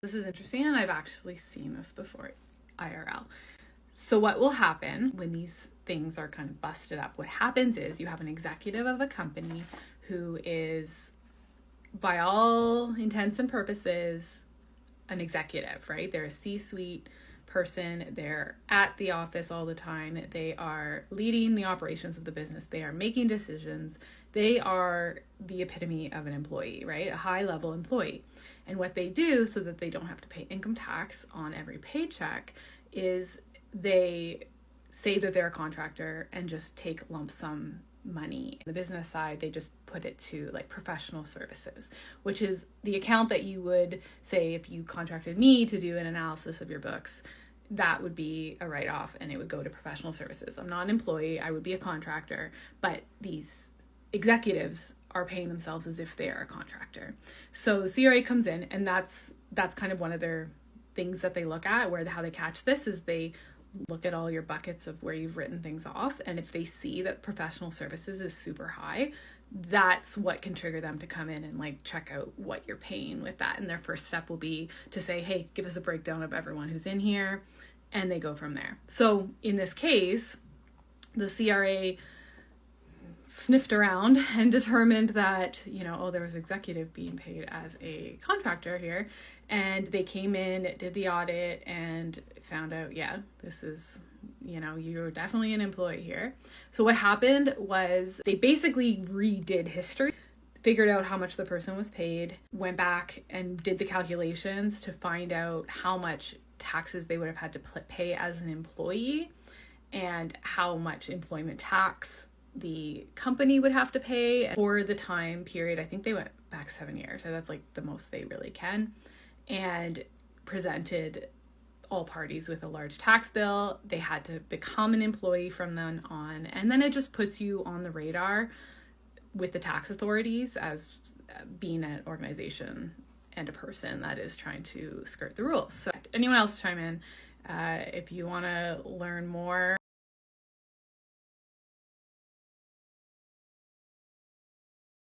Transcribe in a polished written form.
This is interesting, and I've actually seen this before, IRL. So what will happen when these things are kind of busted up? What happens is you have an executive of a company who is, by all intents and purposes, an executive, right? They're a C-suite person. They're at the office all the time. They are leading the operations of the business. They are making decisions. They are the epitome of an employee, right? A high-level employee. And what they do so that they don't have to pay income tax on every paycheck is they say that they're a contractor and just take lump sum money. The business side, they just put it to like professional services, which is the account that you would say if you contracted me to do an analysis of your books. That would be a write-off and it would go to professional services. I'm not an employee, I would be a contractor, but these executives are paying themselves as if they are a contractor. So the CRA comes in, and that's kind of one of their things that they look at, where how they catch this is they look at all your buckets of where you've written things off, and if they see that professional services is super high, that's what can trigger them to come in and like check out what you're paying with that. And their first step will be to say, hey, give us a breakdown of everyone who's in here, and they go from there. So in this case, the CRA sniffed around and determined that, there was executive being paid as a contractor here. And they came in, did the audit, and found out, this is, you're definitely an employee here. So what happened was they basically redid history, figured out how much the person was paid, went back and did the calculations to find out how much taxes they would have had to pay as an employee and how much employment tax the company would have to pay for the time period. I think they went back 7 years, so that's like the most they really can, and presented all parties with a large tax bill. They had to become an employee from then on, and then it just puts you on the radar with the tax authorities as being an organization and a person that is trying to skirt the rules. So anyone else chime in if you want to learn more.